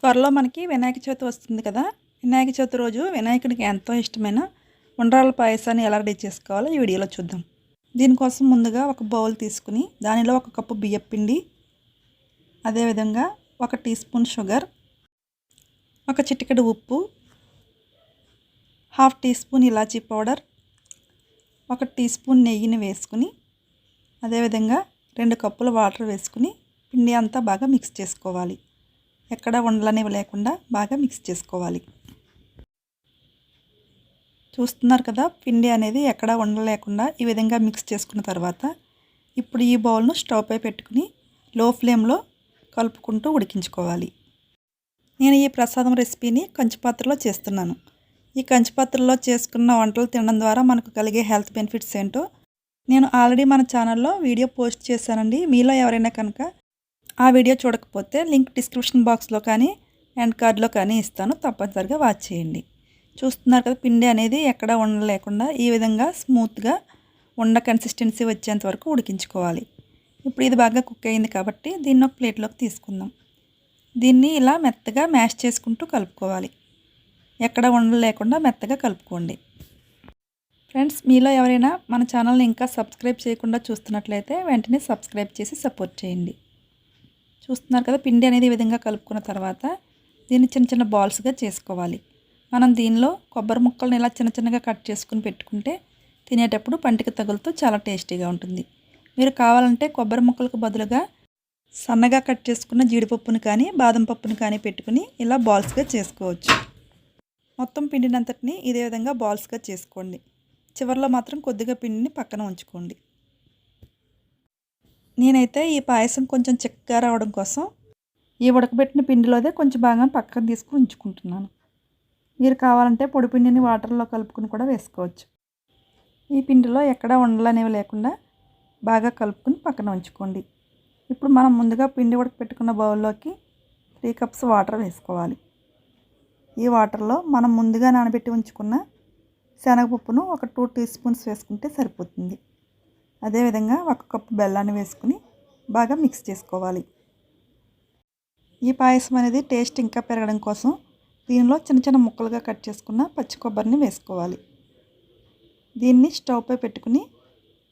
త్వరలో మనకి వినాయక చవితి వస్తుంది కదా. వినాయక చవితి రోజు వినాయకుడికి ఎంతో ఇష్టమైన ఉండ్రాళ్ళ పాయసాన్ని ఎలా రెడీ చేసుకోవాలో ఈ వీడియోలో చూద్దాం. దీనికోసం ముందుగా ఒక బౌల్ తీసుకుని దానిలో 1 కప్పు బియ్యం పిండి, అదేవిధంగా 1 టీ స్పూన్ షుగర్, 1 చిటికెడు ఉప్పు, 1/2 టీ స్పూన్ ఇలాచీ పౌడర్, 1 టీ స్పూన్ నెయ్యిని వేసుకుని అదేవిధంగా 2 కప్పుల వాటర్ వేసుకుని పిండి అంతా బాగా మిక్స్ చేసుకోవాలి. ఎక్కడ ఉండలనేవి లేకుండా బాగా మిక్స్ చేసుకోవాలి. చూస్తున్నారు కదా, పిండి అనేది ఎక్కడ ఉండలేకుండా ఈ విధంగా మిక్స్ చేసుకున్న తర్వాత ఇప్పుడు ఈ బౌల్ను స్టవ్ పై పెట్టుకుని లో ఫ్లేమ్లో కలుపుకుంటూ ఉడికించుకోవాలి. నేను ఈ ప్రసాదం రెసిపీని కంచుపాత్రలో చేస్తున్నాను. ఈ కంచుపాత్రలో చేసుకున్న వంటలు తినడం ద్వారా మనకు కలిగే హెల్త్ బెనిఫిట్స్ ఏంటో నేను ఆల్రెడీ మన ఛానల్లో వీడియో పోస్ట్ చేశానండి. మీలో ఎవరైనా కనుక ఆ వీడియో చూడకపోతే లింక్ డిస్క్రిప్షన్ బాక్స్లో కానీ ఎండ్ కార్డ్లో కానీ ఇస్తాను, తప్పనిసరిగా వాచ్ చేయండి. చూస్తున్నారు కదా, పిండి అనేది ఎక్కడ ఉండలేకుండా ఈ విధంగా స్మూత్గా ఉండ కన్సిస్టెన్సీ వచ్చేంత వరకు ఉడికించుకోవాలి. ఇప్పుడు ఇది బాగా కుక్ అయింది కాబట్టి దీన్ని ఒక ప్లేట్లోకి తీసుకుందాం. దీన్ని ఇలా మెత్తగా మ్యాష్ చేసుకుంటూ కలుపుకోవాలి. ఎక్కడ ఉండలేకుండా మెత్తగా కలుపుకోండి. ఫ్రెండ్స్, మీలో ఎవరైనా మన ఛానల్ని ఇంకా సబ్స్క్రైబ్ చేయకుండా చూస్తున్నట్లయితే వెంటనే సబ్స్క్రైబ్ చేసి సపోర్ట్ చేయండి. చూస్తున్నారు కదా, పిండి అనేది ఈ విధంగా కలుపుకున్న తర్వాత దీన్ని చిన్న చిన్న బాల్స్గా చేసుకోవాలి. మనం దీనిలో కొబ్బరి ముక్కలను ఇలా చిన్న చిన్నగా కట్ చేసుకుని పెట్టుకుంటే తినేటప్పుడు పంటికి తగులుతూ చాలా టేస్టీగా ఉంటుంది. మీరు కావాలంటే కొబ్బరి ముక్కలకు బదులుగా సన్నగా కట్ చేసుకున్న జీడిపప్పును కానీ బాదం పప్పును కానీ పెట్టుకుని ఇలా బాల్స్గా చేసుకోవచ్చు. మొత్తం పిండినంతటిని ఇదే విధంగా బాల్స్గా చేసుకోండి. చివరిలో మాత్రం కొద్దిగా పిండిని పక్కన ఉంచుకోండి. నేనైతే ఈ పాయసం కొంచెం చిక్కగా రావడం కోసం ఈ ఉడకబెట్టిన పిండిలోదే కొంచెం బాగా పక్కన తీసుకుని ఉంచుకుంటున్నాను. మీరు కావాలంటే పొడి పిండిని వాటర్లో కలుపుకుని కూడా వేసుకోవచ్చు. ఈ పిండిలో ఎక్కడా ఉండలనేవి లేకుండా బాగా కలుపుకుని పక్కన ఉంచుకోండి. ఇప్పుడు మనం ముందుగా పిండి ఉడకబెట్టుకున్న బౌల్లోకి 3 కప్స్ వాటర్ వేసుకోవాలి. ఈ వాటర్లో మనం ముందుగా నానబెట్టి ఉంచుకున్న శనగపప్పును ఒక 2 టీ స్పూన్స్ వేసుకుంటే సరిపోతుంది. అదేవిధంగా 1 కప్పు బెల్లాన్ని వేసుకుని బాగా మిక్స్ చేసుకోవాలి. ఈ పాయసం అనేది టేస్ట్ ఇంకా పెరగడం కోసం దీనిలో చిన్న చిన్న ముక్కలుగా కట్ చేసుకున్న పచ్చి కొబ్బరిని వేసుకోవాలి. దీన్ని స్టవ్ పై పెట్టుకుని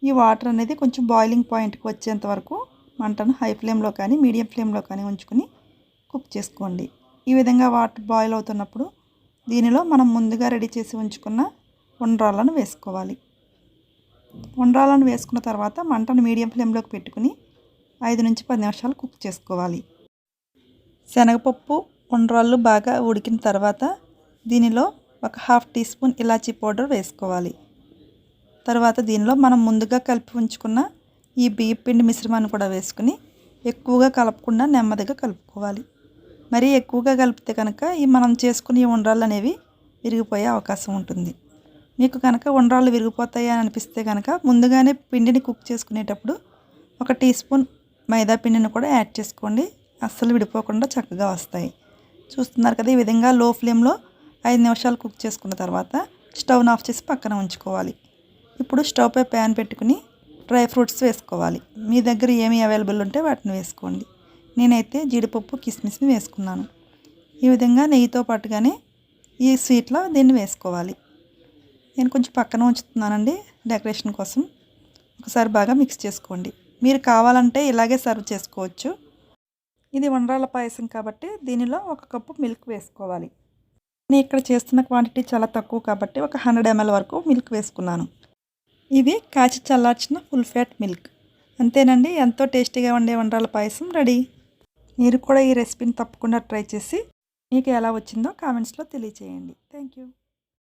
ఈ వాటర్ అనేది కొంచెం బాయిలింగ్ పాయింట్కి వచ్చేంత వరకు మంటను హై ఫ్లేమ్లో కానీ మీడియం ఫ్లేమ్లో కానీ ఉంచుకుని కుక్ చేసుకోండి. ఈ విధంగా వాటర్ బాయిల్ అవుతున్నప్పుడు దీనిలో మనం ముందుగా రెడీ చేసి ఉంచుకున్న ఉండ్రాళ్ళను వేసుకోవాలి. ఉండ్రాలను వేసుకున్న తర్వాత మంటను మీడియం ఫ్లేమ్లోకి పెట్టుకుని 5 నుంచి 10 నిమిషాలు కుక్ చేసుకోవాలి. శనగపప్పు ఉండ్రాళ్ళు బాగా ఉడికిన తర్వాత దీనిలో 1/2 టీ స్పూన్ ఇలాచీ పౌడర్ వేసుకోవాలి. తర్వాత దీనిలో మనం ముందుగా కలిపి ఉంచుకున్న ఈ బియ్యం పిండి మిశ్రమాన్ని కూడా వేసుకుని ఎక్కువగా కలపకుండా నెమ్మదిగా కలుపుకోవాలి. మరీ ఎక్కువగా కలిపితే కనుక ఈ మనం చేసుకునే ఉండ్రాళ్ళు అనేవి విరిగిపోయే అవకాశం ఉంటుంది. మీకు కనుక ఉండ్రాళ్ళు విరిగిపోతాయి అని అనిపిస్తే కనుక ముందుగానే పిండిని కుక్ చేసుకునేటప్పుడు 1 టీ స్పూన్ మైదా పిండిని కూడా యాడ్ చేసుకోండి. అస్సలు విడిపోకుండా చక్కగా వస్తాయి. చూస్తున్నారు కదా, ఈ విధంగా లో ఫ్లేమ్లో 5 నిమిషాలు కుక్ చేసుకున్న తర్వాత స్టవ్ను ఆఫ్ చేసి పక్కన ఉంచుకోవాలి. ఇప్పుడు స్టవ్ పై ప్యాన్ పెట్టుకుని డ్రై ఫ్రూట్స్ వేసుకోవాలి. మీ దగ్గర ఏమి అవైలబుల్ ఉంటే వాటిని వేసుకోండి. నేనైతే జీడిపప్పు కిస్మిస్ని వేసుకున్నాను. ఈ విధంగా నెయ్యితో పాటుగానే ఈ స్వీట్లో దీన్ని వేసుకోవాలి. నేను కొంచెం పక్కన ఉంచుతున్నానండి డెకరేషన్ కోసం. ఒకసారి బాగా మిక్స్ చేసుకోండి. మీరు కావాలంటే ఇలాగే సర్వ్ చేసుకోవచ్చు. ఇది ఉండ్రాళ్ళ పాయసం కాబట్టి దీనిలో 1 కప్పు మిల్క్ వేసుకోవాలి. నేను ఇక్కడ చేస్తున్న క్వాంటిటీ చాలా తక్కువ కాబట్టి ఒక 100 ml వరకు మిల్క్ వేసుకున్నాను. ఇది కాచి చల్లార్చిన ఫుల్ ఫ్యాట్ మిల్క్. అంతేనండి, ఎంతో టేస్టీగా ఉండే ఉండ్రాళ్ళ పాయసం రెడీ. మీరు కూడా ఈ రెసిపీని తప్పకుండా ట్రై చేసి మీకు ఎలా వచ్చిందో కామెంట్స్లో తెలియచేయండి. Thank you.